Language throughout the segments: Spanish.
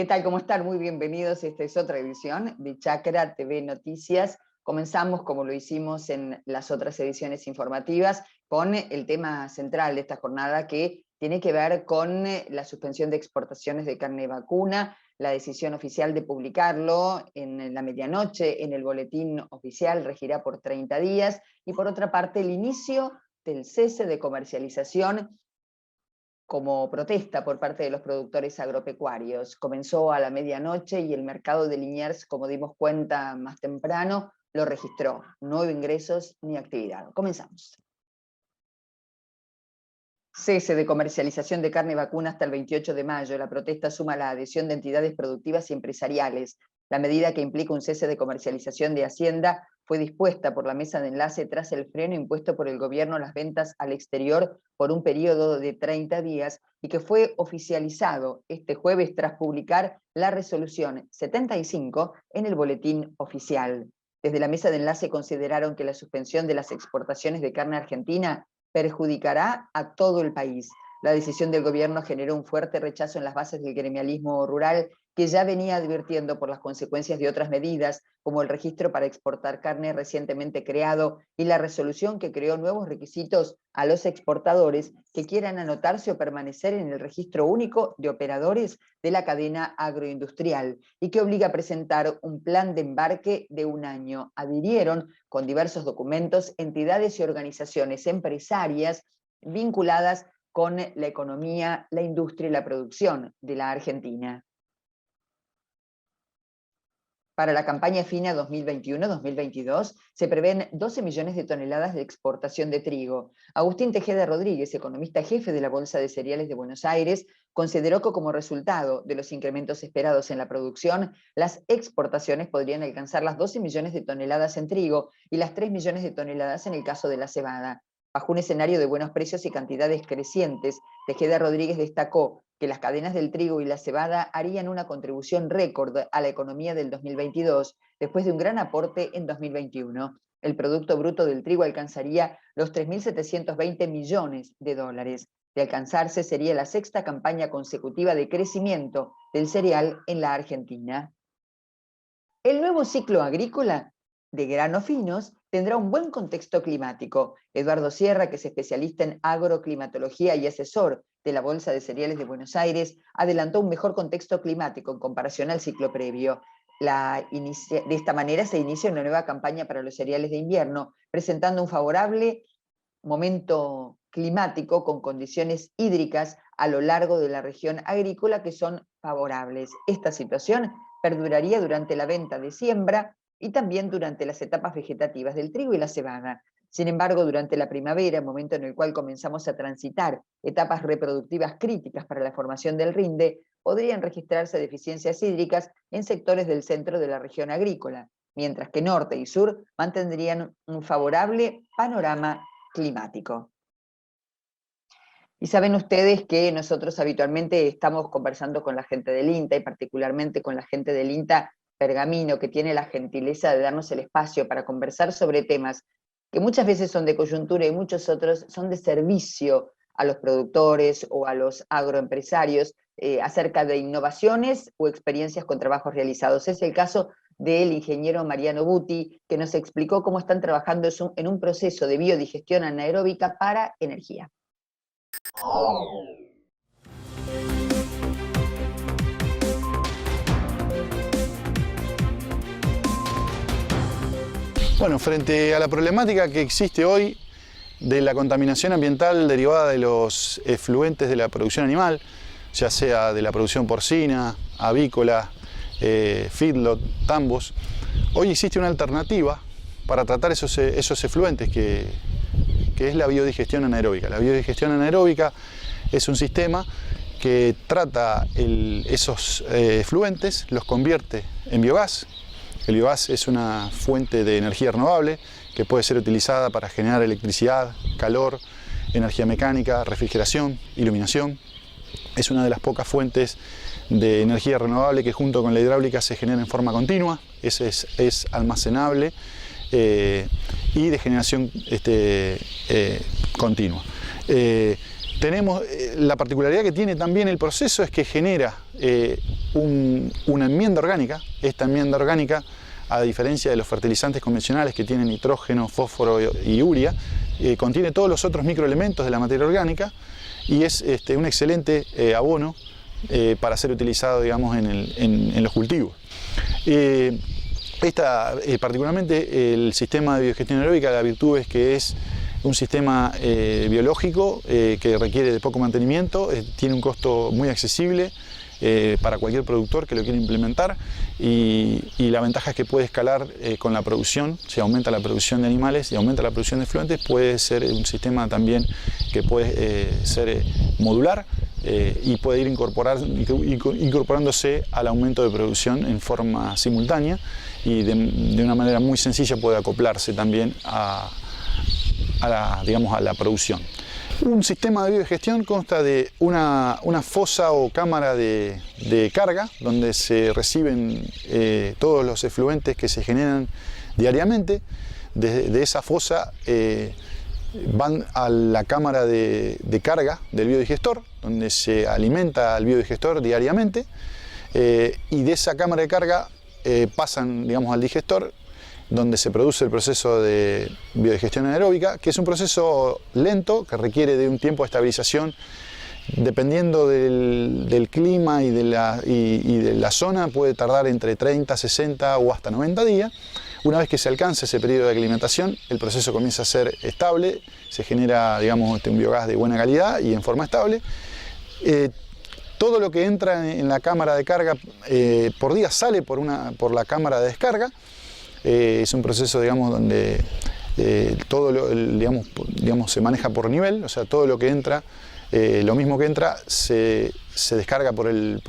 tal? ¿Cómo están? Muy bienvenidos. Esta es otra edición de Chacra TV Noticias. Comenzamos, como lo hicimos en las otras ediciones informativas, con el tema central de esta jornada, que tiene que ver con la suspensión de exportaciones de carne vacuna, la decisión oficial de publicarlo en la medianoche en el boletín oficial, regirá por 30 días, y por otra parte el inicio del cese de comercialización como protesta por parte de los productores agropecuarios. Comenzó a la medianoche y el mercado de Liniers, como dimos cuenta más temprano, lo registró. No hubo ingresos ni actividad. Comenzamos. Cese de comercialización de carne vacuna hasta el 28 de mayo. La protesta suma la adhesión de entidades productivas y empresariales. La medida, que implica un cese de comercialización de Hacienda, fue dispuesta por la mesa de enlace tras el freno impuesto por el gobierno a las ventas al exterior por un periodo de 30 días y que fue oficializado este jueves tras publicar la resolución 75 en el boletín oficial. Desde la mesa de enlace consideraron que la suspensión de las exportaciones de carne argentina perjudicará a todo el país. La decisión del gobierno generó un fuerte rechazo en las bases del gremialismo rural, que ya venía advirtiendo por las consecuencias de otras medidas, como el registro para exportar carne recientemente creado y la resolución que creó nuevos requisitos a los exportadores que quieran anotarse o permanecer en el registro único de operadores de la cadena agroindustrial y que obliga a presentar un plan de embarque de un año. Adhirieron con diversos documentos entidades y organizaciones empresarias vinculadas con la economía, la industria y la producción de la Argentina. Para la campaña fina 2021-2022 se prevén 12 millones de toneladas de exportación de trigo. Agustín Tejeda Rodríguez, economista jefe de la Bolsa de Cereales de Buenos Aires, consideró que como resultado de los incrementos esperados en la producción, las exportaciones podrían alcanzar las 12 millones de toneladas en trigo y las 3 millones de toneladas en el caso de la cebada. Bajo un escenario de buenos precios y cantidades crecientes, Tejeda Rodríguez destacó que las cadenas del trigo y la cebada harían una contribución récord a la economía del 2022, después de un gran aporte en 2021. El Producto Bruto del trigo alcanzaría los 3.720 millones de dólares. De alcanzarse, sería la sexta campaña consecutiva de crecimiento del cereal en la Argentina. El nuevo ciclo agrícola de granos finos tendrá un buen contexto climático. Eduardo Sierra, que es especialista en agroclimatología y asesor de la Bolsa de Cereales de Buenos Aires, adelantó un mejor contexto climático en comparación al ciclo previo. De esta manera se inicia una nueva campaña para los cereales de invierno, presentando un favorable momento climático con condiciones hídricas a lo largo de la región agrícola que son favorables. Esta situación perduraría durante la venta de siembra y también durante las etapas vegetativas del trigo y la cebada. Sin embargo, durante la primavera, momento en el cual comenzamos a transitar etapas reproductivas críticas para la formación del rinde, podrían registrarse deficiencias hídricas en sectores del centro de la región agrícola, mientras que norte y sur mantendrían un favorable panorama climático. Y saben ustedes que nosotros habitualmente estamos conversando con la gente del INTA, y particularmente con la gente del INTA Pergamino, que tiene la gentileza de darnos el espacio para conversar sobre temas que muchas veces son de coyuntura y muchos otros son de servicio a los productores o a los agroempresarios, acerca de innovaciones o experiencias con trabajos realizados. Es el caso del ingeniero Mariano Buti, que nos explicó cómo están trabajando en un proceso de biodigestión anaeróbica para energía. Bueno, frente a la problemática que existe hoy de la contaminación ambiental derivada de los efluentes de la producción animal, ya sea de la producción porcina, avícola, feedlot, tambos, hoy existe una alternativa para tratar esos efluentes que es la biodigestión anaeróbica. La biodigestión anaeróbica es un sistema que trata esos efluentes, los convierte en biogás. El biogás es una fuente de energía renovable que puede ser utilizada para generar electricidad, calor, energía mecánica, refrigeración, iluminación. Es una de las pocas fuentes de energía renovable que junto con la hidráulica se genera en forma continua, es almacenable y de generación continua. tenemos la particularidad que tiene también el proceso es que genera una enmienda orgánica. Esta enmienda orgánica, a diferencia de los fertilizantes convencionales que tienen nitrógeno, fósforo y urea, contiene todos los otros microelementos de la materia orgánica y es un excelente abono para ser utilizado, digamos, en los cultivos. Particularmente el sistema de biogestión aeróbica, la virtud es que es un sistema biológico que requiere de poco mantenimiento, tiene un costo muy accesible para cualquier productor que lo quiera implementar y la ventaja es que puede escalar con la producción. Si aumenta la producción de animales y aumenta la producción de efluentes, puede ser un sistema también que puede ser modular y puede ir incorporándose al aumento de producción en forma simultánea y de una manera muy sencilla puede acoplarse también a la producción. Un sistema de biogestión consta de una fosa o cámara de carga donde se reciben todos los efluentes que se generan diariamente. De esa fosa van a la cámara de carga del biodigestor, donde se alimenta al biodigestor diariamente, y de esa cámara de carga pasan, digamos, al digestor, donde se produce el proceso de biodigestión anaeróbica, que es un proceso lento que requiere de un tiempo de estabilización dependiendo del clima y de la zona. Puede tardar entre 30, 60 o hasta 90 días. Una vez que se alcanza ese periodo de aclimatación, el proceso comienza a ser estable, se genera, digamos, un biogás de buena calidad y en forma estable. Todo lo que entra en la cámara de carga por día sale por la cámara de descarga. Es un proceso, digamos, donde todo digamos, se maneja por nivel, o sea, todo lo que entra, lo mismo que entra, se descarga por el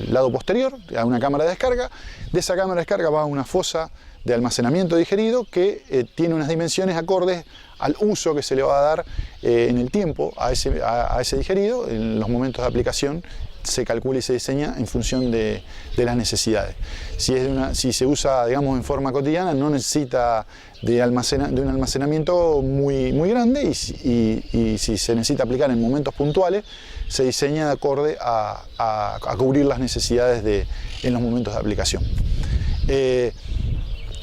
lado posterior, a una cámara de descarga. De esa cámara de descarga va a una fosa de almacenamiento digerido que tiene unas dimensiones acordes al uso que se le va a dar en el tiempo a ese digerido. En los momentos de aplicación se calcula y se diseña en función de las necesidades. Si se usa, digamos, en forma cotidiana, no necesita de un almacenamiento muy grande y si se necesita aplicar en momentos puntuales, se diseña de acorde a cubrir las necesidades en los momentos de aplicación.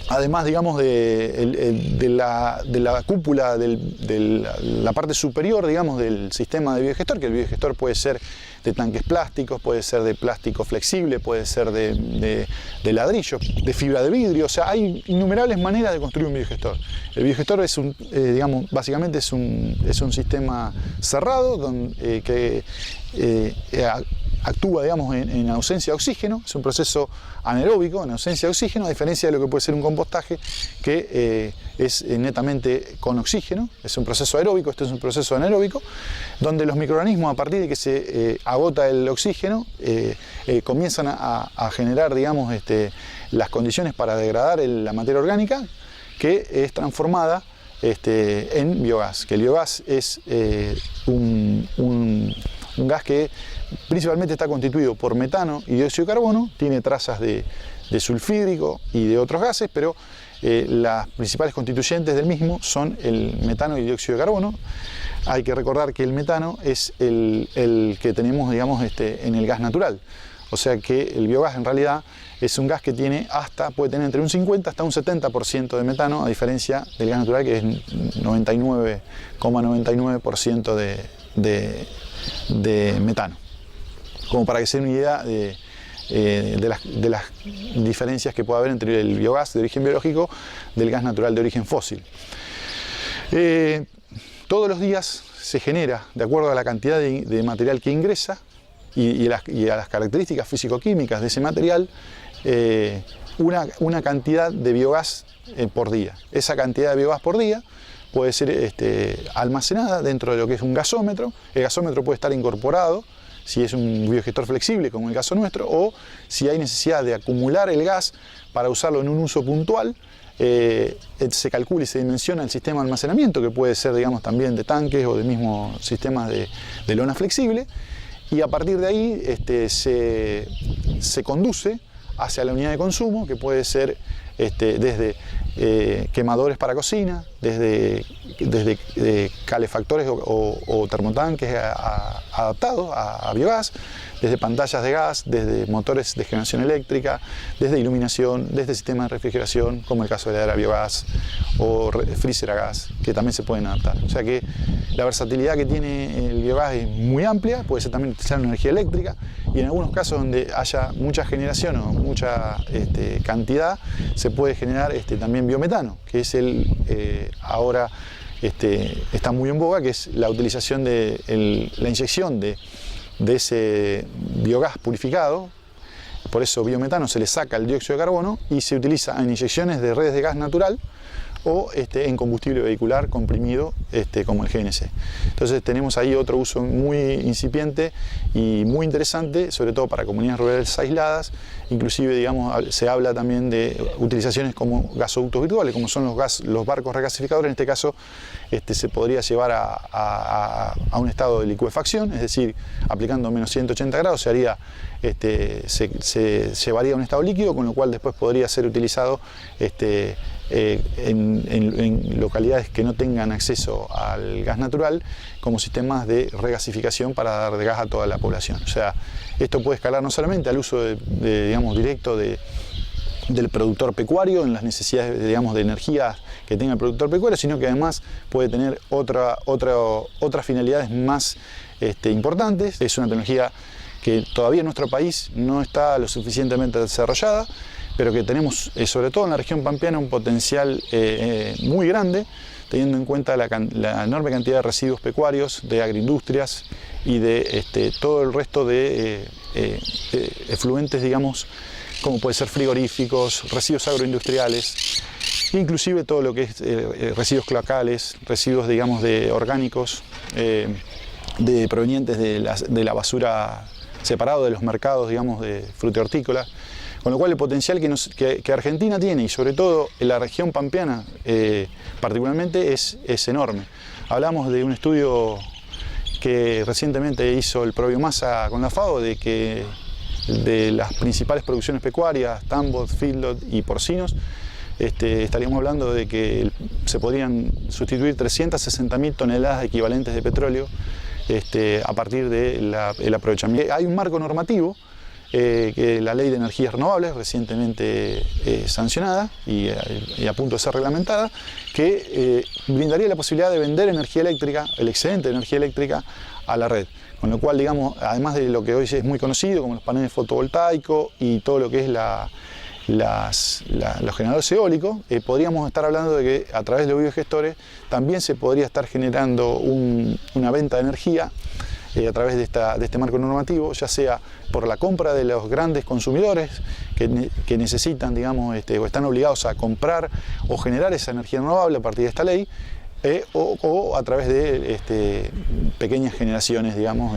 Además, digamos, de la cúpula, de la parte superior, digamos, del sistema de biodigestor, que el biodigestor puede ser de tanques plásticos, puede ser de plástico flexible, puede ser de ladrillo, de fibra de vidrio. O sea, hay innumerables maneras de construir un biodigestor. El biodigestor es digamos, básicamente es un sistema cerrado que actúa, digamos, en ausencia de oxígeno. Es un proceso anaeróbico en ausencia de oxígeno, a diferencia de lo que puede ser un compostaje que es netamente con oxígeno. Es un proceso aeróbico, este es un proceso anaeróbico, donde los microorganismos, a partir de que se agota el oxígeno, comienzan a generar, digamos, las condiciones para degradar la materia orgánica, que es transformada en biogás. Que el biogás es un gas que principalmente está constituido por metano y dióxido de carbono, tiene trazas de sulfídrico y de otros gases, pero las principales constituyentes del mismo son el metano y el dióxido de carbono. Hay que recordar que el metano es el que tenemos, digamos, en el gas natural. O sea que el biogás en realidad es un gas que puede tener entre un 50 hasta un 70% de metano, a diferencia del gas natural, que es 99,99% de metano. Como para que se den una idea de las diferencias que puede haber entre el biogás de origen biológico del gas natural de origen fósil. Todos los días se genera, de acuerdo a la cantidad de material que ingresa y a las características físico-químicas de ese material, una cantidad de biogás por día. Esa cantidad de biogás por día puede ser almacenada dentro de lo que es un gasómetro. El gasómetro puede estar incorporado si es un biodigestor flexible, como el caso nuestro, o si hay necesidad de acumular el gas para usarlo en un uso puntual, se calcula y se dimensiona el sistema de almacenamiento, que puede ser, digamos, también de tanques o de mismos sistemas de lona flexible, y a partir de ahí se conduce hacia la unidad de consumo, que puede ser desde quemadores para cocina, desde calefactores o termotanques adaptados a biogás, desde pantallas de gas, desde motores de generación eléctrica, desde iluminación, desde sistemas de refrigeración, como el caso de la heladera a biogás o freezer a gas, que también se pueden adaptar. O sea que la versatilidad que tiene el biogás es muy amplia, puede ser también utilizar energía eléctrica, y en algunos casos donde haya mucha generación o mucha cantidad, se puede generar también biometano, que es ahora está muy en boga, que es la utilización de la inyección de ese biogás purificado. Por eso biometano se le saca el dióxido de carbono y se utiliza en inyecciones de redes de gas natural o en combustible vehicular comprimido como el GNC. Entonces tenemos ahí otro uso muy incipiente y muy interesante, sobre todo para comunidades rurales aisladas. Inclusive, digamos, se habla también de utilizaciones como gasoductos virtuales, como son los barcos regasificadores. En este caso se podría llevar a un estado de licuefacción, es decir, aplicando menos 180 grados se llevaría a un estado líquido, con lo cual después podría ser utilizado en localidades que no tengan acceso al gas natural como sistemas de regasificación para dar de gas a toda la población. O sea, esto puede escalar no solamente al uso digamos, directo del productor pecuario en las necesidades digamos, de energía que tenga el productor pecuario, sino que además puede tener otras finalidades más importantes. Es una tecnología que todavía en nuestro país no está lo suficientemente desarrollada, pero que tenemos, sobre todo en la región pampeana, un potencial muy grande, teniendo en cuenta la enorme cantidad de residuos pecuarios, de agroindustrias y de todo el resto de efluentes, digamos, como puede ser frigoríficos, residuos agroindustriales, inclusive todo lo que es residuos cloacales, residuos, digamos, orgánicos, provenientes de la basura separado de los mercados, digamos, de fruta y hortícola. Con lo cual el potencial que Argentina tiene, y sobre todo en la región pampeana particularmente, es enorme. Hablamos de un estudio que recientemente hizo el ProBiomasa con la FAO, de que de las principales producciones pecuarias, tambos, feedlot y porcinos, estaríamos hablando de que se podrían sustituir 360.000 toneladas equivalentes de petróleo a partir del aprovechamiento. Hay un marco normativo, que la Ley de Energías Renovables, recientemente sancionada y a punto de ser reglamentada, que brindaría la posibilidad de vender energía eléctrica, el excedente de energía eléctrica, a la red. Con lo cual, digamos, además de lo que hoy es muy conocido como los paneles fotovoltaicos y todo lo que es los generadores eólicos, podríamos estar hablando de que a través de los biogestores también se podría estar generando una venta de energía a través de este marco normativo, ya sea por la compra de los grandes consumidores que necesitan, digamos, o están obligados a comprar o generar esa energía renovable a partir de esta ley, o a través de pequeñas generaciones, digamos,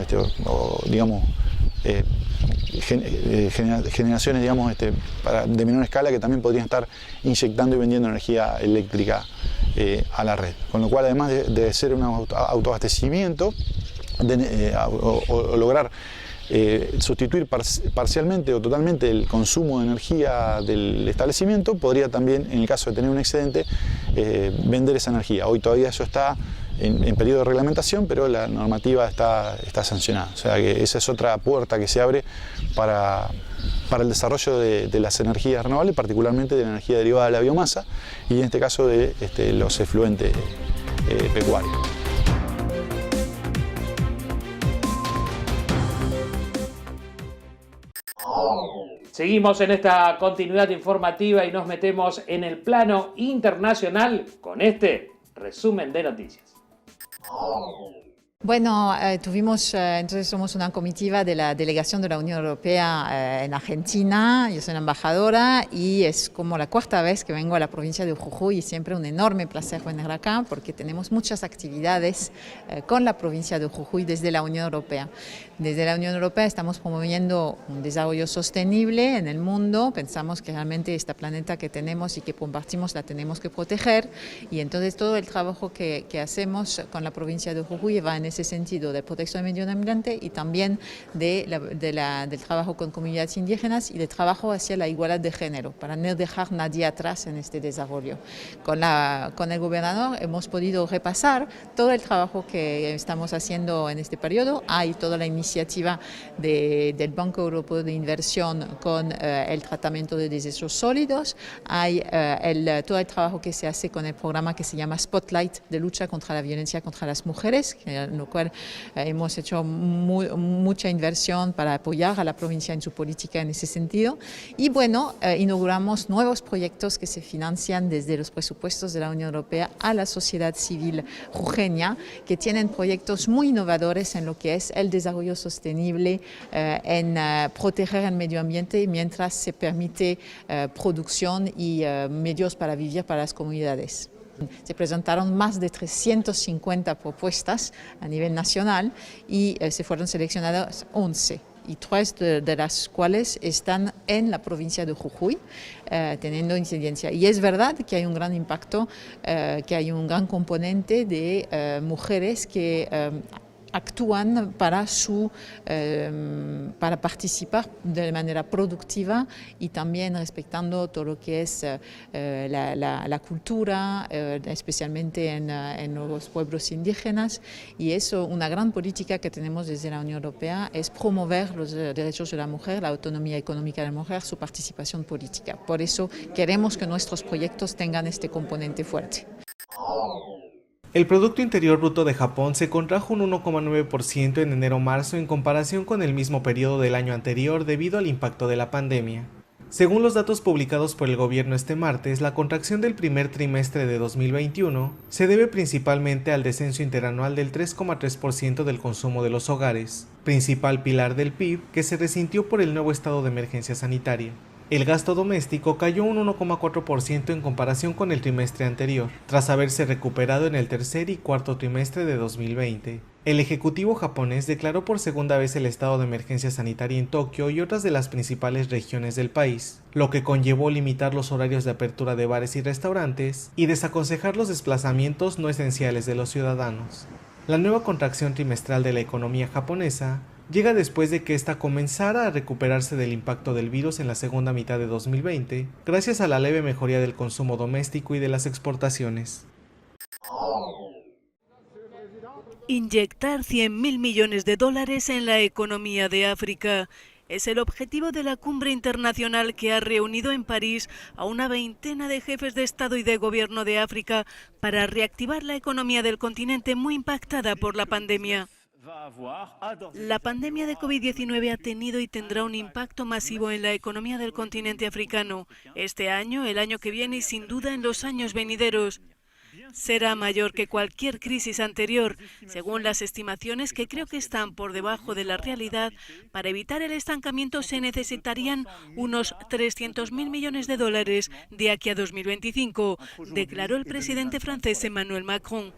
generaciones, digamos, de menor escala, que también podrían estar inyectando y vendiendo energía eléctrica a la red. Con lo cual, además de ser un autoabastecimiento, o lograr sustituir parcialmente o totalmente el consumo de energía del establecimiento, podría también, en el caso de tener un excedente, vender esa energía. Hoy todavía eso está en periodo de reglamentación, pero la normativa está sancionada. O sea que esa es otra puerta que se abre para el desarrollo de las energías renovables, particularmente de la energía derivada de la biomasa y en este caso de los efluentes pecuarios. Seguimos en esta continuidad informativa y nos metemos en el plano internacional con este resumen de noticias. Bueno, entonces somos una comitiva de la delegación de la Unión Europea en Argentina. Yo soy la embajadora y es como la cuarta vez que vengo a la provincia de Jujuy y siempre un enorme placer venir acá porque tenemos muchas actividades con la provincia de Jujuy desde la Unión Europea. Desde la Unión Europea estamos promoviendo un desarrollo sostenible en el mundo. Pensamos que realmente este planeta que tenemos y que compartimos la tenemos que proteger y entonces todo el trabajo que hacemos con la provincia de Jujuy va en ese sentido de protección del medio ambiente y también del trabajo con comunidades indígenas y del trabajo hacia la igualdad de género, para no dejar nadie atrás en este desarrollo. Con el gobernador hemos podido repasar todo el trabajo que estamos haciendo en este periodo. Hay toda la iniciativa del Banco Europeo de Inversión con el tratamiento de desechos sólidos, hay todo el trabajo que se hace con el programa que se llama Spotlight de lucha contra la violencia contra las mujeres, en lo cual hemos hecho mucha inversión para apoyar a la provincia en su política en ese sentido. Y bueno, inauguramos nuevos proyectos que se financian desde los presupuestos de la Unión Europea a la sociedad civil jujeña, que tienen proyectos muy innovadores en lo que es el desarrollo sostenible, en proteger el medio ambiente mientras se permite producción y medios para vivir para las comunidades. Se presentaron más de 350 propuestas a nivel nacional y se fueron seleccionadas 11. Y 3 de las cuales están en la provincia de Jujuy, teniendo incidencia. Y es verdad que hay un gran impacto, que hay un gran componente de mujeres que actúan para participar de manera productiva y también respetando todo lo que es la cultura, especialmente en los pueblos indígenas. Y eso, una gran política que tenemos desde la Unión Europea es promover los derechos de la mujer, la autonomía económica de la mujer, su participación política. Por eso queremos que nuestros proyectos tengan este componente fuerte. El Producto Interior Bruto de Japón se contrajo un 1,9% en enero-marzo en comparación con el mismo periodo del año anterior debido al impacto de la pandemia. Según los datos publicados por el gobierno este martes, la contracción del primer trimestre de 2021 se debe principalmente al descenso interanual del 3,3% del consumo de los hogares, principal pilar del PIB que se resintió por el nuevo estado de emergencia sanitaria. El gasto doméstico cayó un 1,4% en comparación con el trimestre anterior, tras haberse recuperado en el tercer y cuarto trimestre de 2020. El ejecutivo japonés declaró por segunda vez el estado de emergencia sanitaria en Tokio y otras de las principales regiones del país, lo que conllevó limitar los horarios de apertura de bares y restaurantes y desaconsejar los desplazamientos no esenciales de los ciudadanos. La nueva contracción trimestral de la economía japonesa llega después de que ésta comenzara a recuperarse del impacto del virus en la segunda mitad de 2020, gracias a la leve mejoría del consumo doméstico y de las exportaciones. Inyectar 100.000 millones de dólares en la economía de África es el objetivo de la cumbre internacional que ha reunido en París a una veintena de jefes de Estado y de Gobierno de África para reactivar la economía del continente muy impactada por la pandemia. La pandemia de COVID-19 ha tenido y tendrá un impacto masivo en la economía del continente africano. Este año, el año que viene y sin duda en los años venideros. Será mayor que cualquier crisis anterior, según las estimaciones que creo que están por debajo de la realidad. Para evitar el estancamiento se necesitarían unos 300.000 millones de dólares de aquí a 2025, declaró el presidente francés Emmanuel Macron.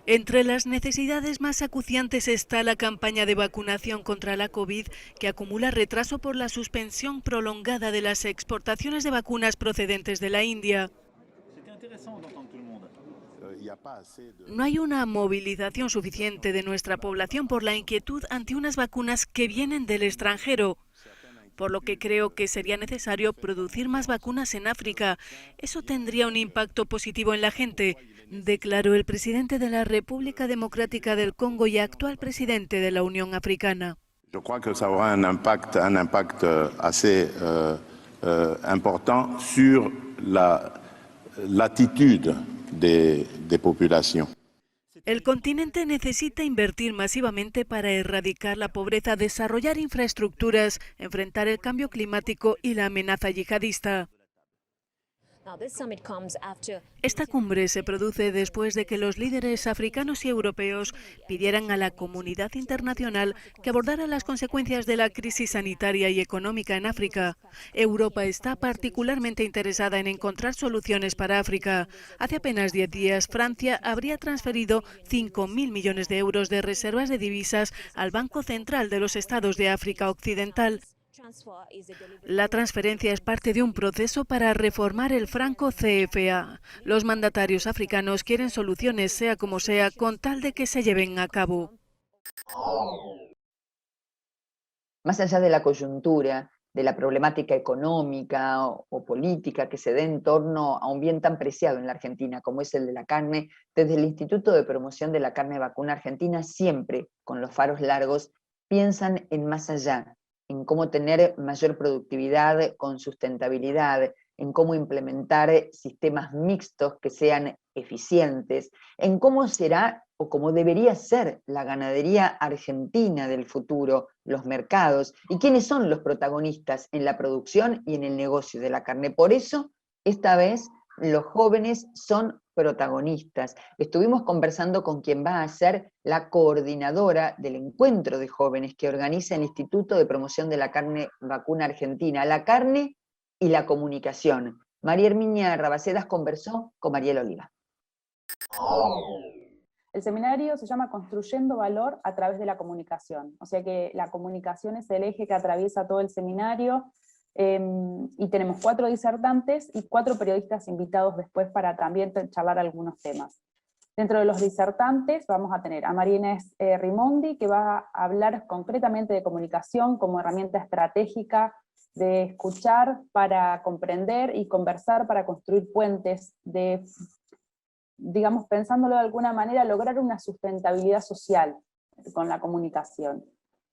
Entre las necesidades más acuciantes está la campaña de vacunación contra la COVID, que acumula retraso por la suspensión prolongada de las exportaciones de vacunas procedentes de la India. No hay una movilización suficiente de nuestra población por la inquietud ante unas vacunas que vienen del extranjero, por lo que creo que sería necesario producir más vacunas en África. Eso tendría un impacto positivo en la gente, declaró el presidente de la República Democrática del Congo y actual presidente de la Unión Africana. Yo creo que ça aura un impact assez important sur l'attitude de población. El continente necesita invertir masivamente para erradicar la pobreza, desarrollar infraestructuras, enfrentar el cambio climático y la amenaza yihadista. Esta cumbre se produce después de que los líderes africanos y europeos pidieran a la comunidad internacional que abordara las consecuencias de la crisis sanitaria y económica en África. Europa está particularmente interesada en encontrar soluciones para África. Hace apenas 10 días, Francia habría transferido 5.000 millones de euros de reservas de divisas al Banco Central de los Estados de África Occidental. La transferencia es parte de un proceso para reformar el franco CFA. Los mandatarios africanos quieren soluciones, sea como sea, con tal de que se lleven a cabo. Más allá de la coyuntura, de la problemática económica o política que se dé en torno a un bien tan preciado en la Argentina como es el de la carne, desde el Instituto de Promoción de la Carne Vacuna Argentina siempre, con los faros largos, piensan en más allá, en cómo tener mayor productividad con sustentabilidad, en cómo implementar sistemas mixtos que sean eficientes, en cómo será o cómo debería ser la ganadería argentina del futuro, los mercados, y quiénes son los protagonistas en la producción y en el negocio de la carne. Por eso, esta vez, los jóvenes son protagonistas. Estuvimos conversando con quien va a ser la coordinadora del encuentro de jóvenes que organiza el Instituto de Promoción de la Carne Vacuna Argentina, la carne y la comunicación. María Herminia Rabacedas conversó con Mariel Oliva. El seminario se llama Construyendo Valor a través de la comunicación, o sea que la comunicación es el eje que atraviesa todo el seminario, y tenemos 4 disertantes y 4 periodistas invitados después para también charlar algunos temas. Dentro de los disertantes vamos a tener a María Inés Rimondi, que va a hablar concretamente de comunicación como herramienta estratégica de escuchar para comprender y conversar para construir puentes, de, digamos, pensándolo de alguna manera, lograr una sustentabilidad social con la comunicación.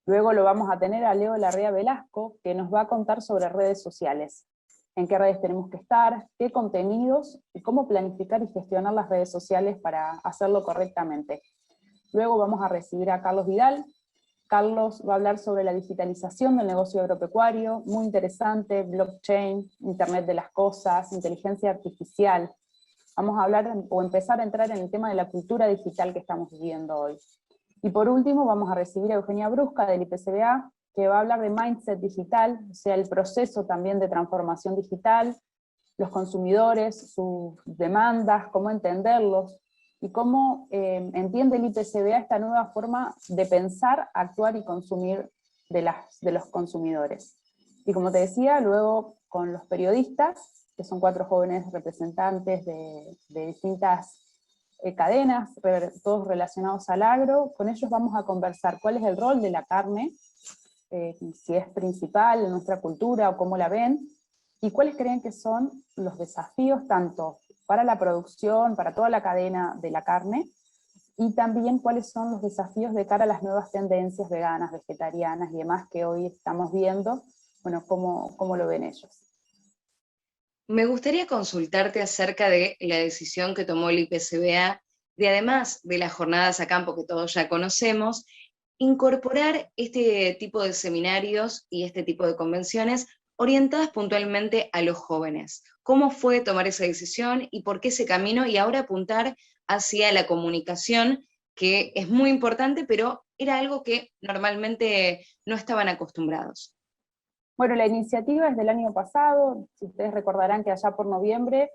Luego lo vamos a tener a Leo Larrea Velasco, que nos va a contar sobre redes sociales, en qué redes tenemos que estar, qué contenidos, y cómo planificar y gestionar las redes sociales para hacerlo correctamente. Luego vamos a recibir a Carlos Vidal. Carlos va a hablar sobre la digitalización del negocio agropecuario, muy interesante, blockchain, Internet de las cosas, inteligencia artificial. Vamos a hablar o empezar a entrar en el tema de la cultura digital que estamos viviendo hoy. Y por último vamos a recibir a Eugenia Brusca del IPCBA, que va a hablar de mindset digital, o sea, el proceso también de transformación digital, los consumidores, sus demandas, cómo entenderlos, y cómo entiende el IPCBA esta nueva forma de pensar, actuar y consumir de los consumidores. Y como te decía, luego con los periodistas, que son 4 jóvenes representantes de distintas cadenas, todos relacionados al agro, con ellos vamos a conversar cuál es el rol de la carne, si es principal en nuestra cultura o cómo la ven, y cuáles creen que son los desafíos tanto para la producción, para toda la cadena de la carne, y también cuáles son los desafíos de cara a las nuevas tendencias veganas, vegetarianas y demás que hoy estamos viendo, bueno, cómo lo ven ellos. Me gustaría consultarte acerca de la decisión que tomó el IPCBA de, además de las jornadas a campo que todos ya conocemos, incorporar este tipo de seminarios y este tipo de convenciones orientadas puntualmente a los jóvenes. ¿Cómo fue tomar esa decisión y por qué ese camino? Y ahora apuntar hacia la comunicación, que es muy importante, pero era algo que normalmente no estaban acostumbrados. Bueno, la iniciativa es del año pasado. Si ustedes recordarán que allá por noviembre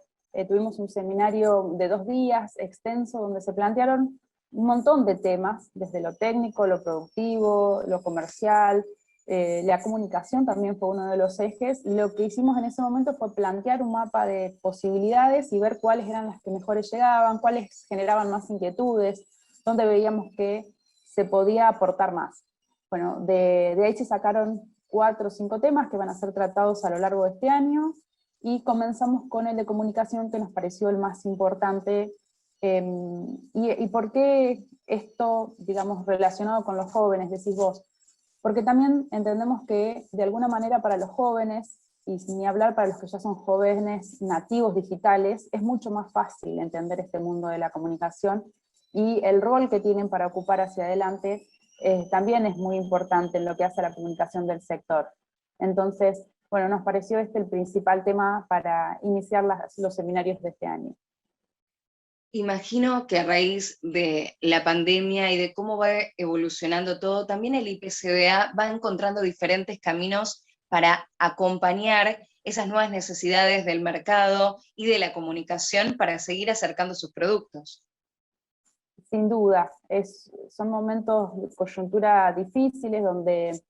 tuvimos un seminario de 2 días extenso donde se plantearon un montón de temas, desde lo técnico, lo productivo, lo comercial, la comunicación también fue uno de los ejes, y lo que hicimos en ese momento fue plantear un mapa de posibilidades y ver cuáles eran las que mejores llegaban, cuáles generaban más inquietudes, dónde veíamos que se podía aportar más. Bueno, de ahí se sacaron 4 o 5 temas que van a ser tratados a lo largo de este año, y comenzamos con el de comunicación, que nos pareció el más importante. ¿Y por qué esto, digamos, relacionado con los jóvenes, decís vos? Porque también entendemos que, de alguna manera, para los jóvenes, y ni hablar para los que ya son jóvenes nativos digitales, es mucho más fácil entender este mundo de la comunicación, y el rol que tienen para ocupar hacia adelante también es muy importante en lo que hace a la comunicación del sector. Entonces, bueno, nos pareció este el principal tema para iniciar los seminarios de este año. Imagino que a raíz de la pandemia y de cómo va evolucionando todo, también el IPCBA va encontrando diferentes caminos para acompañar esas nuevas necesidades del mercado y de la comunicación para seguir acercando sus productos. Sin duda, son momentos de coyuntura difíciles donde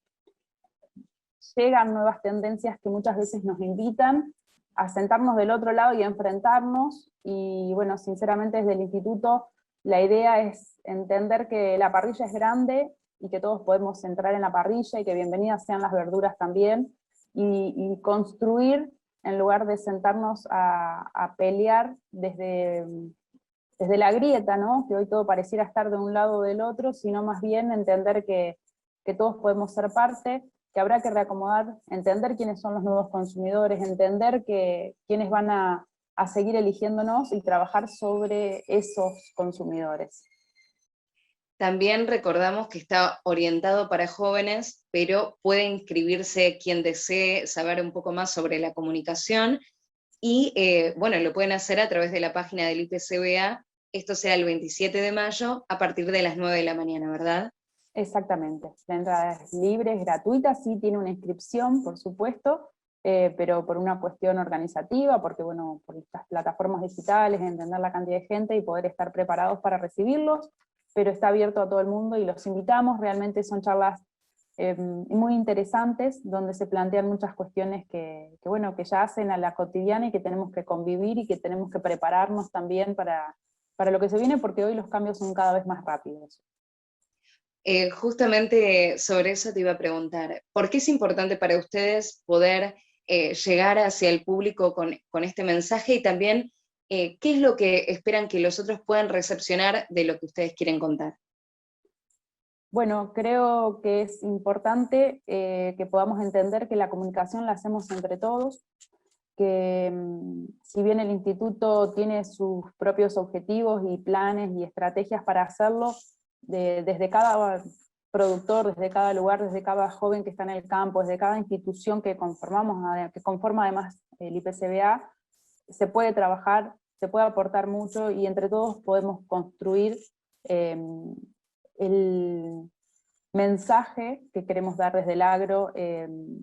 llegan nuevas tendencias que muchas veces nos invitan a sentarnos del otro lado y a enfrentarnos, y bueno, sinceramente desde el instituto la idea es entender que la parrilla es grande y que todos podemos entrar en la parrilla y que bienvenidas sean las verduras también, y construir en lugar de sentarnos a pelear desde la grieta, ¿no? Que hoy todo pareciera estar de un lado o del otro, sino más bien entender que todos podemos ser parte, que habrá que reacomodar, entender quiénes son los nuevos consumidores, entender quiénes van a seguir eligiéndonos y trabajar sobre esos consumidores. También recordamos que está orientado para jóvenes, pero puede inscribirse quien desee saber un poco más sobre la comunicación, y bueno, lo pueden hacer a través de la página del IPCBA. Esto será el 27 de mayo a partir de las 9 de la mañana, ¿verdad? Exactamente, la entrada es libre, es gratuita, sí tiene una inscripción, por supuesto, pero por una cuestión organizativa, porque bueno, por estas plataformas digitales, entender la cantidad de gente y poder estar preparados para recibirlos, pero está abierto a todo el mundo y los invitamos. Realmente son charlas muy interesantes, donde se plantean muchas cuestiones que ya hacen a la cotidiana y que tenemos que convivir y que tenemos que prepararnos también para lo que se viene, porque hoy los cambios son cada vez más rápidos. Justamente sobre eso te iba a preguntar, ¿por qué es importante para ustedes poder llegar hacia el público con este mensaje? Y también, ¿qué es lo que esperan que los otros puedan recepcionar de lo que ustedes quieren contar? Bueno, creo que es importante que podamos entender que la comunicación la hacemos entre todos, que si bien el instituto tiene sus propios objetivos y planes y estrategias para hacerlo, desde cada productor, desde cada lugar, desde cada joven que está en el campo, desde cada institución que conforma además el IPCBA, se puede trabajar, se puede aportar mucho, y entre todos podemos construir el mensaje que queremos dar desde el agro,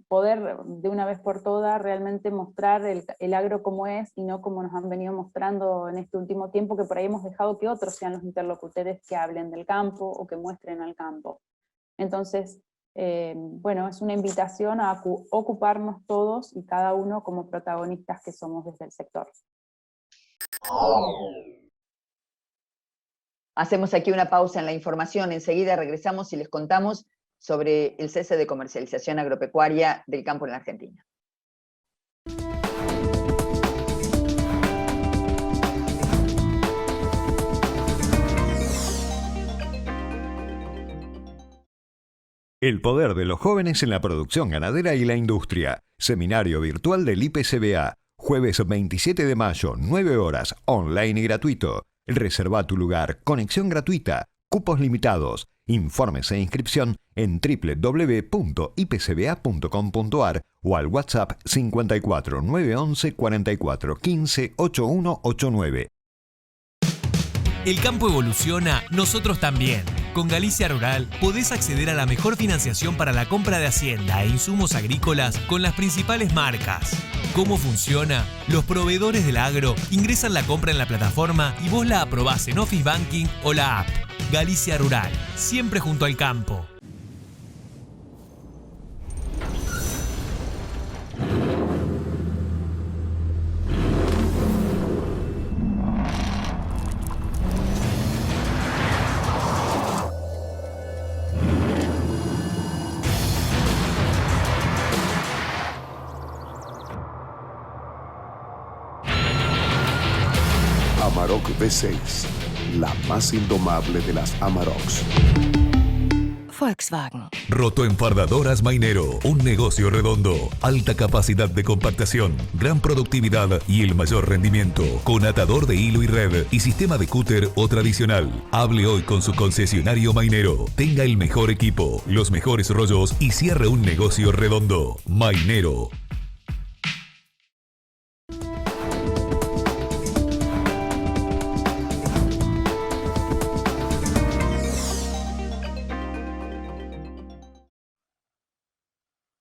poder de una vez por todas realmente mostrar el agro como es, y no como nos han venido mostrando en este último tiempo, que por ahí hemos dejado que otros sean los interlocutores que hablen del campo o que muestren al campo. Entonces, bueno, es una invitación a ocuparnos todos y cada uno como protagonistas que somos desde el sector. Hacemos aquí una pausa en la información, enseguida regresamos y les contamos sobre el cese de comercialización agropecuaria del campo en la Argentina. El poder de los jóvenes en la producción ganadera y la industria. Seminario virtual del IPCBA. Jueves 27 de mayo, 9 horas, online y gratuito. Reserva tu lugar, conexión gratuita, cupos limitados. Informes e inscripción en www.ipcba.com.ar o al WhatsApp 54 911 44 15 8189. El campo evoluciona, nosotros también. Con Galicia Rural podés acceder a la mejor financiación para la compra de hacienda e insumos agrícolas con las principales marcas. ¿Cómo funciona? Los proveedores del agro ingresan la compra en la plataforma y vos la aprobás en Office Banking o la app. Galicia Rural, siempre junto al campo. Amarok V6, la más indomable de las Amaroks. Volkswagen. Rotoenfardadoras Mainero, un negocio redondo, alta capacidad de compactación, gran productividad y el mayor rendimiento, con atador de hilo y red y sistema de cúter o tradicional. Hable hoy con su concesionario Mainero, tenga el mejor equipo, los mejores rollos y cierre un negocio redondo. Mainero.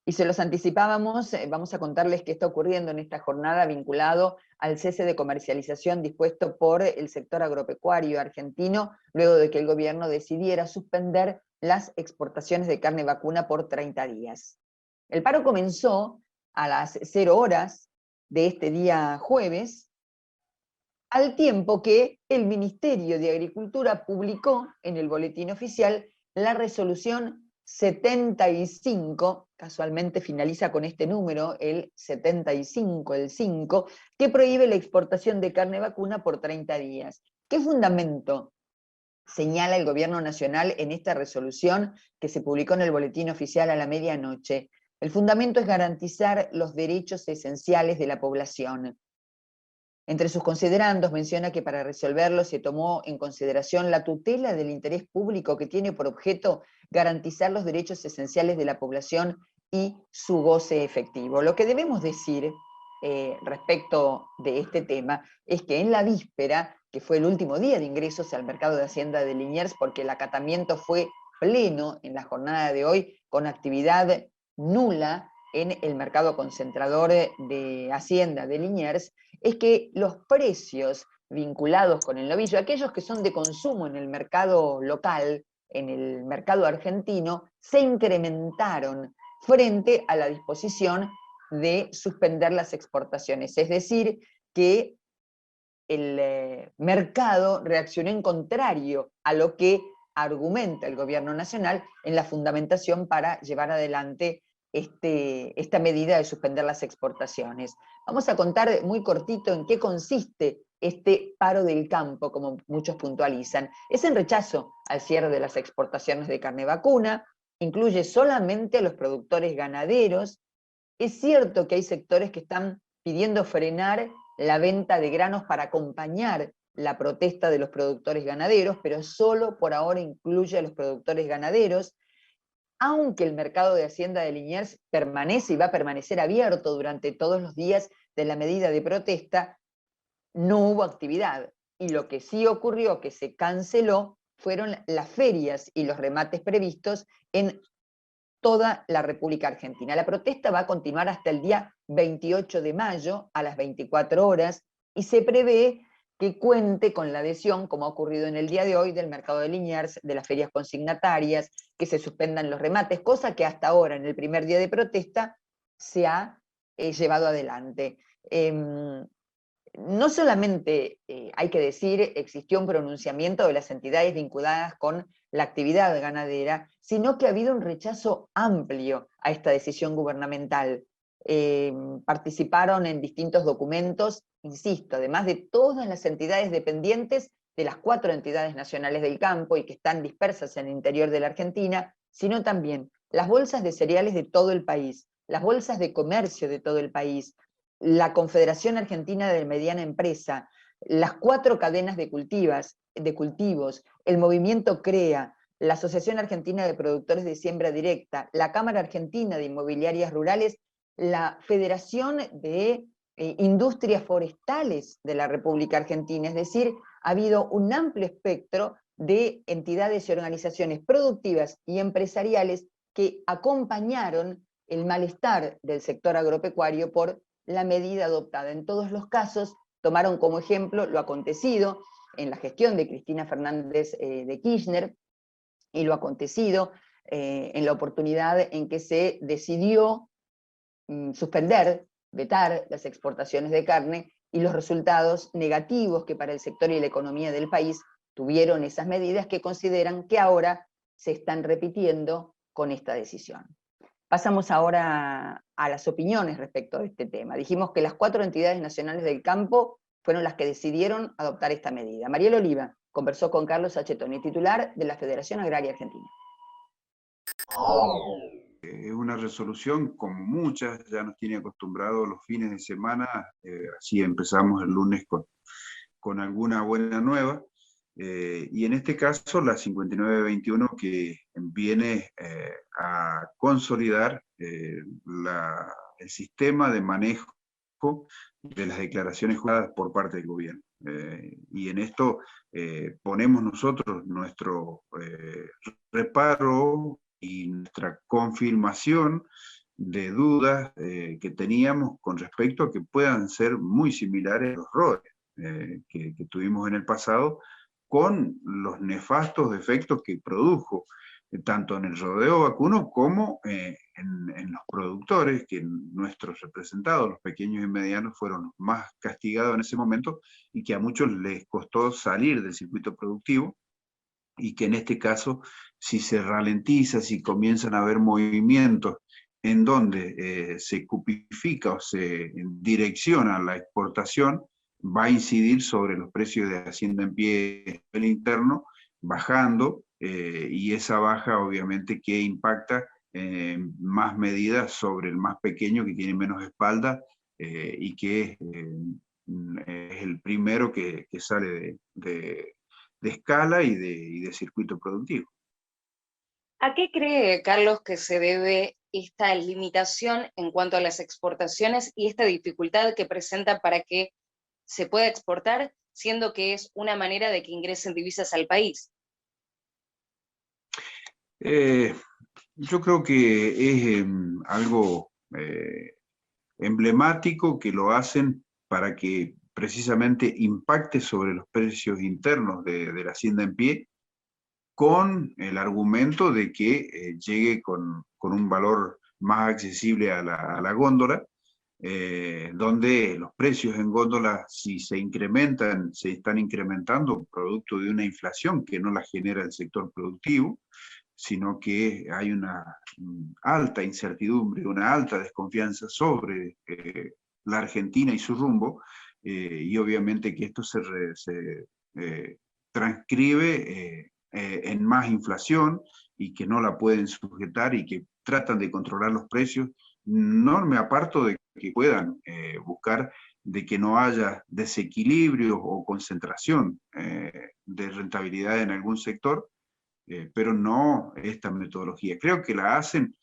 Y se los anticipábamos, vamos a contarles qué está ocurriendo en esta jornada vinculado al cese de comercialización dispuesto por el sector agropecuario argentino, luego de que el gobierno decidiera suspender las exportaciones de carne vacuna por 30 días. El paro comenzó a las 0 horas de este día jueves, al tiempo que el Ministerio de Agricultura publicó en el boletín oficial la resolución 75, casualmente finaliza con este número, el 75, el 5, que prohíbe la exportación de carne vacuna por 30 días. ¿Qué fundamento señala el Gobierno Nacional en esta resolución que se publicó en el boletín oficial a la medianoche? El fundamento es garantizar los derechos esenciales de la población. Entre sus considerandos menciona que para resolverlo se tomó en consideración la tutela del interés público que tiene por objeto garantizar los derechos esenciales de la población y su goce efectivo. Lo que debemos decir respecto de este tema es que en la víspera, que fue el último día de ingresos al mercado de Hacienda de Liniers, porque el acatamiento fue pleno en la jornada de hoy, con actividad nula en el mercado concentrador de Hacienda de Liniers, es que los precios vinculados con el novillo, aquellos que son de consumo en el mercado local, en el mercado argentino, se incrementaron frente a la disposición de suspender las exportaciones. Es decir, que el mercado reaccionó en contrario a lo que argumenta el Gobierno Nacional en la fundamentación para llevar adelante esta medida de suspender las exportaciones. Vamos a contar muy cortito en qué consiste este paro del campo, como muchos puntualizan. Es en rechazo al cierre de las exportaciones de carne vacuna, incluye solamente a los productores ganaderos. Es cierto que hay sectores que están pidiendo frenar la venta de granos para acompañar la protesta de los productores ganaderos, pero solo por ahora incluye a los productores ganaderos. Aunque el mercado de Hacienda de Liniers permanece y va a permanecer abierto durante todos los días de la medida de protesta, no hubo actividad. Y lo que sí ocurrió, que se canceló, fueron las ferias y los remates previstos en toda la República Argentina. La protesta va a continuar hasta el día 28 de mayo a las 24 horas y se prevé que cuente con la adhesión, como ha ocurrido en el día de hoy, del mercado de Liniers, de las ferias consignatarias, que se suspendan los remates, cosa que hasta ahora, en el primer día de protesta, se ha llevado adelante. No solamente, hay que decir, existió un pronunciamiento de las entidades vinculadas con la actividad ganadera, sino que ha habido un rechazo amplio a esta decisión gubernamental. Participaron en distintos documentos, insisto, además de todas las entidades dependientes de las 4 entidades nacionales del campo y que están dispersas en el interior de la Argentina, sino también las bolsas de cereales de todo el país, las bolsas de comercio de todo el país, la Confederación Argentina de Mediana Empresa, las 4 cadenas de cultivos, el movimiento CREA, la Asociación Argentina de Productores de Siembra Directa, la Cámara Argentina de Inmobiliarias Rurales, la Federación de Industrias Forestales de la República Argentina. Es decir, ha habido un amplio espectro de entidades y organizaciones productivas y empresariales que acompañaron el malestar del sector agropecuario por la medida adoptada. En todos los casos tomaron como ejemplo lo acontecido en la gestión de Cristina Fernández de Kirchner y lo acontecido en la oportunidad en que se decidió suspender, vetar las exportaciones de carne y los resultados negativos que para el sector y la economía del país tuvieron esas medidas que consideran que ahora se están repitiendo con esta decisión. Pasamos ahora a las opiniones respecto de este tema. Dijimos que las 4 entidades nacionales del campo fueron las que decidieron adoptar esta medida. Mariel Oliva conversó con Carlos Achetoni, titular de la Federación Agraria Argentina. Es una resolución, como muchas, ya nos tiene acostumbrados los fines de semana, así empezamos el lunes con alguna buena nueva, y en este caso la 5921 que viene a consolidar el sistema de manejo de las declaraciones juradas por parte del gobierno. Y en esto ponemos nosotros nuestro reparo y nuestra confirmación de dudas que teníamos con respecto a que puedan ser muy similares los errores que tuvimos en el pasado, con los nefastos efectos que produjo tanto en el rodeo vacuno como en los productores, que nuestros representados, los pequeños y medianos, fueron los más castigados en ese momento y que a muchos les costó salir del circuito productivo, y que en este caso, si se ralentiza, si comienzan a haber movimientos en donde se cupifica o se direcciona la exportación, va a incidir sobre los precios de hacienda en pie del interno, bajando, y esa baja obviamente que impacta en más medidas sobre el más pequeño, que tiene menos espalda, y que es el primero que sale de escala y de circuito productivo. ¿A qué cree, Carlos, que se debe esta limitación en cuanto a las exportaciones y esta dificultad que presenta para que se pueda exportar, siendo que es una manera de que ingresen divisas al país? Yo creo que es algo emblemático, que lo hacen para que precisamente impacte sobre los precios internos de la hacienda en pie, con el argumento de que llegue con un valor más accesible a la góndola, donde los precios en góndola, si se incrementan, se están incrementando producto de una inflación que no la genera el sector productivo, sino que hay una alta incertidumbre, una alta desconfianza sobre la Argentina y su rumbo, y obviamente que esto se transcribe en más inflación, y que no la pueden sujetar y que tratan de controlar los precios. No me aparto de que puedan buscar de que no haya desequilibrio o concentración de rentabilidad en algún sector, pero no esta metodología. Creo que la hacen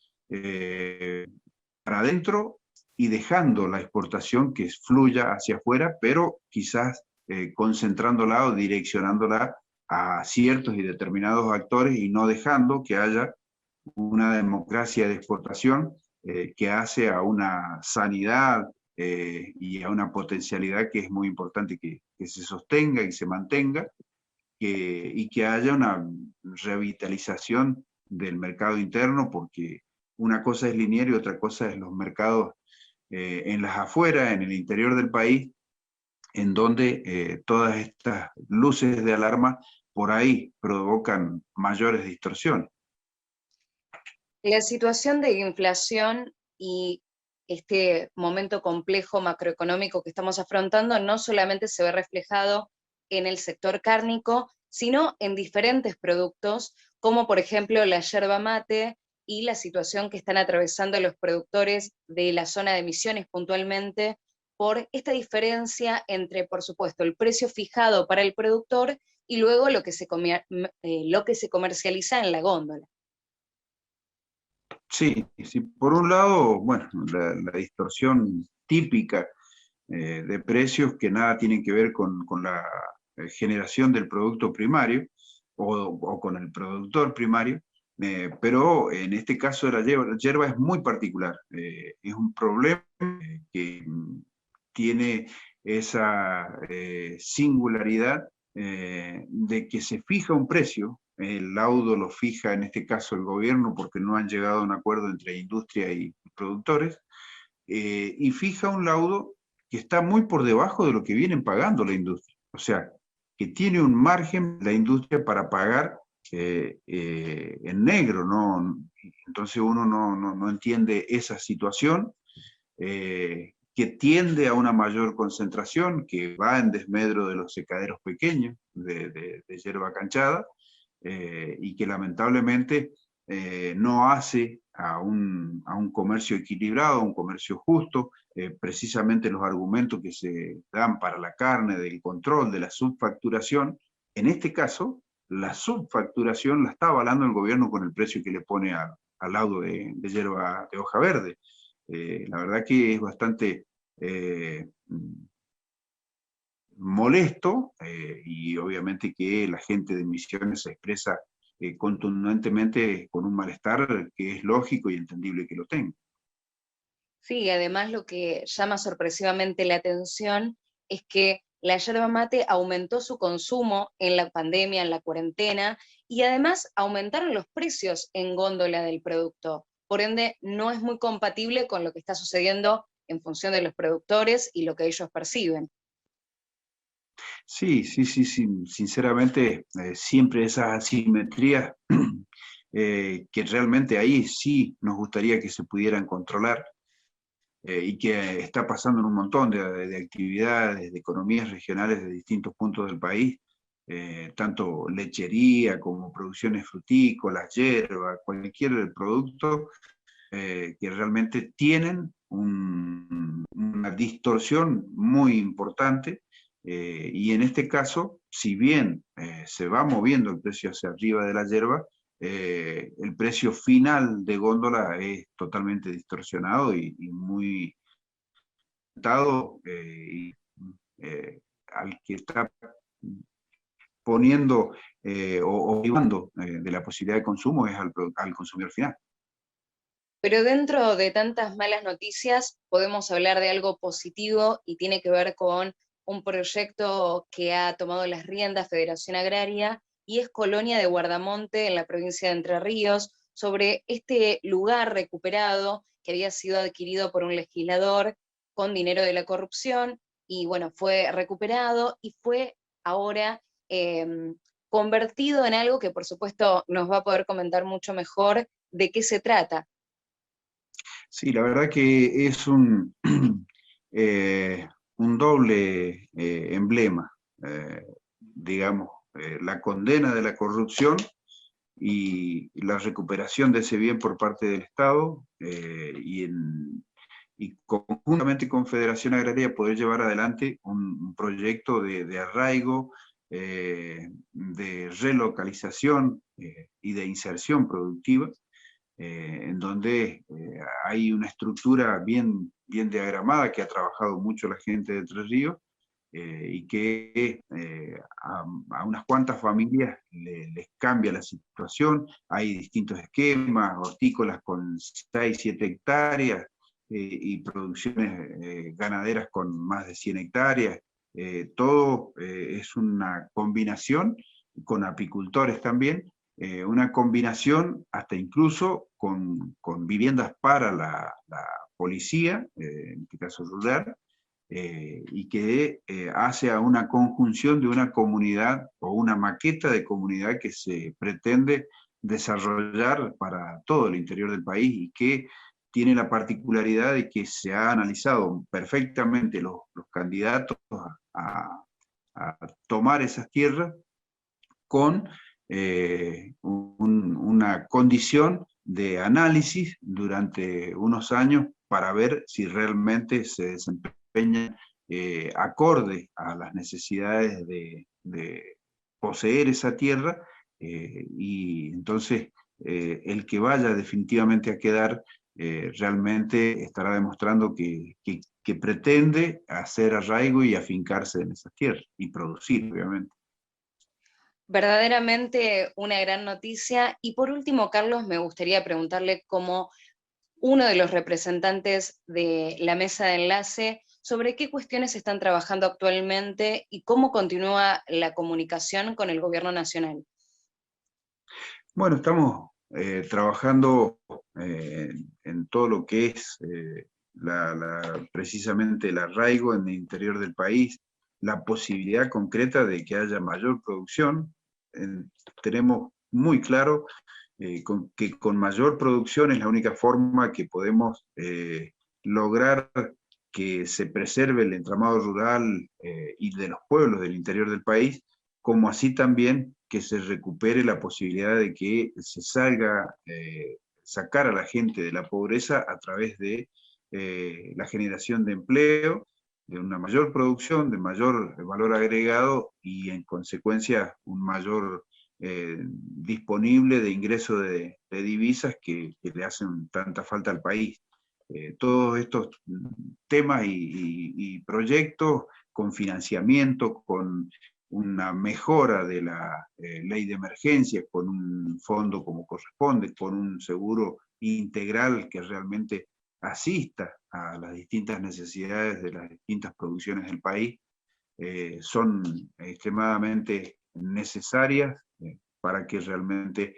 para adentro y dejando la exportación que fluya hacia afuera, pero quizás concentrándola o direccionándola a ciertos y determinados actores, y no dejando que haya una democracia de exportación que hace a una sanidad y a una potencialidad que es muy importante que se sostenga y se mantenga, y que haya una revitalización del mercado interno, porque una cosa es lineal y otra cosa es los mercados en las afueras, en el interior del país, en donde todas estas luces de alarma por ahí provocan mayores distorsiones. La situación de inflación y este momento complejo macroeconómico que estamos afrontando no solamente se ve reflejado en el sector cárnico, sino en diferentes productos, como por ejemplo la yerba mate y la situación que están atravesando los productores de la zona de Misiones puntualmente, por esta diferencia entre, por supuesto, el precio fijado para el productor y luego lo que se comercializa en la góndola. Sí, sí, por un lado, bueno, la distorsión típica de precios que nada tienen que ver con la generación del producto primario o con el productor primario, pero en este caso de la yerba es muy particular. Es un problema que tiene esa singularidad de que se fija un precio. El laudo lo fija en este caso el gobierno, porque no han llegado a un acuerdo entre industria y productores, y fija un laudo que está muy por debajo de lo que vienen pagando la industria. O sea, que tiene un margen la industria para pagar en negro, ¿no? Entonces uno no entiende esa situación, que tiende a una mayor concentración, que va en desmedro de los secaderos pequeños de yerba canchada, y que lamentablemente no hace a un comercio equilibrado, a un comercio justo. Precisamente los argumentos que se dan para la carne, del control, de la subfacturación, en este caso, la subfacturación la está avalando el gobierno con el precio que le pone al laudo de yerba de hoja verde. La verdad que es bastante molesto, y obviamente que la gente de Misiones se expresa contundentemente con un malestar que es lógico y entendible que lo tenga. Sí, además lo que llama sorpresivamente la atención es que la yerba mate aumentó su consumo en la pandemia, en la cuarentena, y además aumentaron los precios en góndola del producto. por ende no es muy compatible con lo que está sucediendo en función de los productores y lo que ellos perciben. Sí, sinceramente, siempre esas asimetrías que realmente ahí sí nos gustaría que se pudieran controlar, y que está pasando en un montón de actividades, de economías regionales de distintos puntos del país, tanto lechería como producciones frutícolas, hierba, cualquier producto que realmente tienen una distorsión muy importante, y en este caso, si bien se va moviendo el precio hacia arriba de la hierba, el precio final de góndola es totalmente distorsionado y muy dado, al que está poniendo o privando de la posibilidad de consumo es al consumidor final. Pero dentro de tantas malas noticias podemos hablar de algo positivo y tiene que ver con un proyecto que ha tomado las riendas Federación Agraria y es Colonia de Guardamonte en la provincia de Entre Ríos, sobre este lugar recuperado que había sido adquirido por un legislador con dinero de la corrupción y bueno, fue recuperado y fue ahora convertido en algo que por supuesto nos va a poder comentar mucho mejor de qué se trata. Sí, la verdad que es un doble emblema, digamos, la condena de la corrupción y la recuperación de ese bien por parte del Estado, y conjuntamente con Federación Agraria poder llevar adelante un proyecto de arraigo, de relocalización y de inserción productiva, en donde hay una estructura bien diagramada que ha trabajado mucho la gente de Entre Ríos, y que a unas cuantas familias les cambia la situación. Hay distintos esquemas, hortícolas con 6, 7 hectáreas, y producciones ganaderas con más de 100 hectáreas. Todo es una combinación, con apicultores también, una combinación hasta incluso con viviendas para la policía, en este caso rural, y que hace a una conjunción de una comunidad o una maqueta de comunidad que se pretende desarrollar para todo el interior del país, y que tiene la particularidad de que se ha analizado perfectamente los candidatos a tomar esas tierras con una condición de análisis durante unos años para ver si realmente se desempeñan acorde a las necesidades de poseer esa tierra, y entonces el que vaya definitivamente a quedar realmente estará demostrando que pretende hacer arraigo y afincarse en esas tierras y producir, obviamente. Verdaderamente una gran noticia. Y por último, Carlos, me gustaría preguntarle como uno de los representantes de la mesa de enlace, sobre qué cuestiones están trabajando actualmente y cómo continúa la comunicación con el gobierno nacional. Bueno, estamos trabajando en todo lo que es precisamente el arraigo en el interior del país, la posibilidad concreta de que haya mayor producción. Tenemos muy claro que con mayor producción es la única forma que podemos lograr que se preserve el entramado rural y de los pueblos del interior del país, como así también que se recupere la posibilidad de que se sacar a la gente de la pobreza a través de la generación de empleo, de una mayor producción, de mayor valor agregado y en consecuencia un mayor disponible de ingreso de divisas que le hacen tanta falta al país. Todos estos temas y proyectos con financiamiento, con una mejora de la ley de emergencia, con un fondo como corresponde, con un seguro integral que realmente asista a las distintas necesidades de las distintas producciones del país, son extremadamente necesarias para que realmente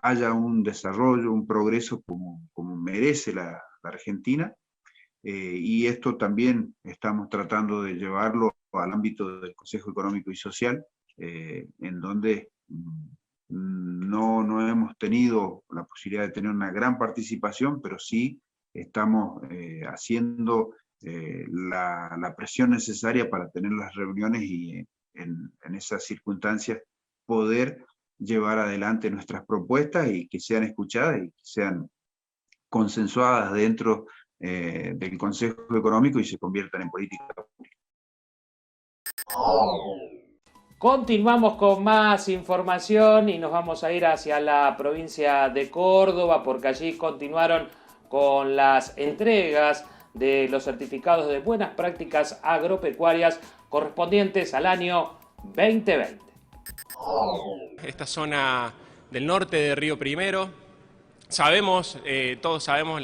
haya un desarrollo, un progreso como merece la Argentina, y esto también estamos tratando de llevarlo al ámbito del Consejo Económico y Social, en donde no hemos tenido la posibilidad de tener una gran participación, pero sí estamos haciendo la presión necesaria para tener las reuniones y en esas circunstancias poder llevar adelante nuestras propuestas y que sean escuchadas y que sean consensuadas dentro del Consejo Económico y se conviertan en política pública. Continuamos con más información y nos vamos a ir hacia la provincia de Córdoba, porque allí continuaron con las entregas de los certificados de buenas prácticas agropecuarias correspondientes al año 2020. Esta zona del norte de Río Primero, todos sabemos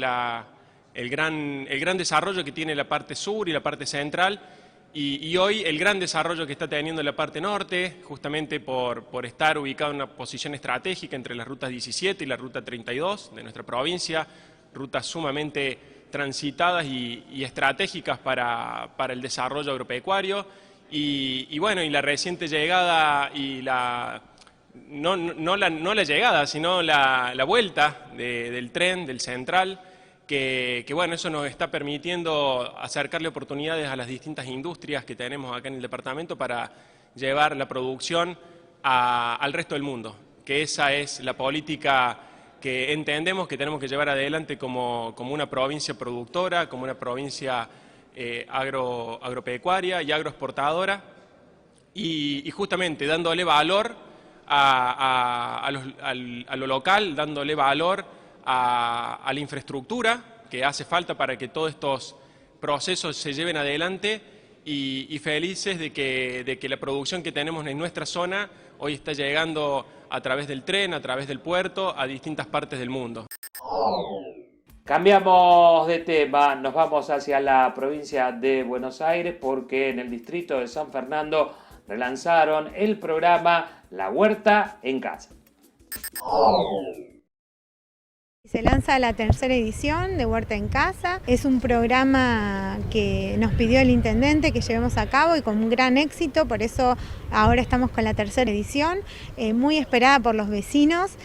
el gran desarrollo que tiene la parte sur y la parte central, y hoy el gran desarrollo que está teniendo la parte norte, justamente por estar ubicado en una posición estratégica entre las rutas 17 y la ruta 32 de nuestra provincia, rutas sumamente transitadas y estratégicas para el desarrollo agropecuario, y bueno, y la reciente llegada y no la llegada, sino la vuelta del tren, del central, que bueno, eso nos está permitiendo acercarle oportunidades a las distintas industrias que tenemos acá en el departamento para llevar la producción al resto del mundo, que esa es la política que entendemos que tenemos que llevar adelante como una provincia productora, como una provincia agropecuaria y agroexportadora, y justamente dándole valor a lo local, dándole valor a la infraestructura que hace falta para que todos estos procesos se lleven adelante, y felices de que la producción que tenemos en nuestra zona hoy está llegando a través del tren, a través del puerto, a distintas partes del mundo. Cambiamos de tema, nos vamos hacia la provincia de Buenos Aires, porque en el distrito de San Fernando relanzaron el programa La Huerta en Casa. Se lanza la tercera edición de Huerta en Casa. Es un programa que nos pidió el intendente que llevemos a cabo y con un gran éxito, por eso ahora estamos con la tercera edición, muy esperada por los vecinos,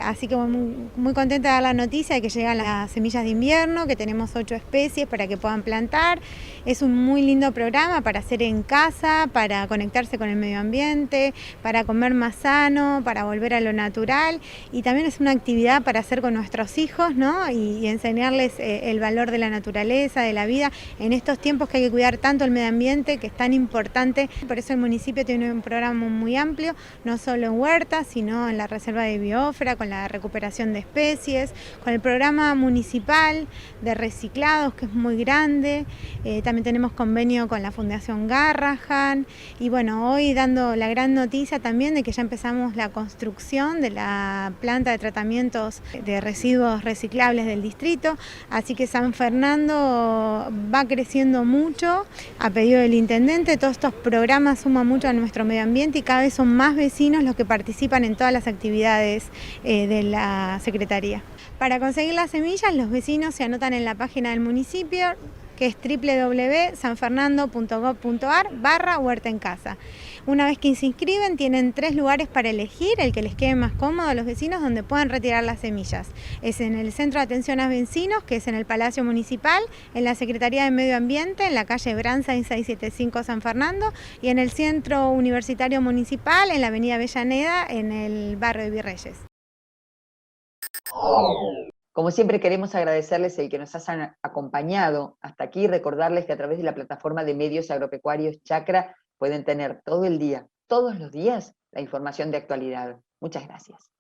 así que muy contenta de dar la noticia de que llegan las semillas de invierno, que tenemos 8 especies para que puedan plantar. Es un muy lindo programa para hacer en casa, para conectarse con el medio ambiente, para comer más sano, para volver a lo natural, y también es una actividad para hacer con nuestros hijos, ¿no? y enseñarles el valor de la naturaleza, de la vida, en estos tiempos que hay que cuidar tanto el medio ambiente, que es tan importante. Por eso el municipio tiene un programa muy amplio, no solo en huertas, sino en la reserva de biosfera, con la recuperación de especies, con el programa municipal de reciclados, que es muy grande. También tenemos convenio con la Fundación Garrahan, y bueno, hoy dando la gran noticia también de que ya empezamos la construcción de la planta de tratamientos de residuos reciclables del distrito, así que San Fernando va creciendo mucho a pedido del intendente. Todos estos programas suman mucho a nuestro medio ambiente y cada vez son más vecinos los que participan en todas las actividades de la Secretaría. Para conseguir las semillas, los vecinos se anotan en la página del municipio, que es www.sanfernando.gov.ar/huerta en casa. Una vez que se inscriben, tienen 3 lugares para elegir el que les quede más cómodo a los vecinos donde puedan retirar las semillas. Es en el Centro de Atención a Vecinos, que es en el Palacio Municipal, en la Secretaría de Medio Ambiente, en la calle Branza 675 San Fernando, y en el Centro Universitario Municipal, en la Avenida Avellaneda, en el barrio de Virreyes. Como siempre, queremos agradecerles el que nos hayan acompañado hasta aquí y recordarles que a través de la plataforma de medios agropecuarios Chacra pueden tener todo el día, todos los días, la información de actualidad. Muchas gracias.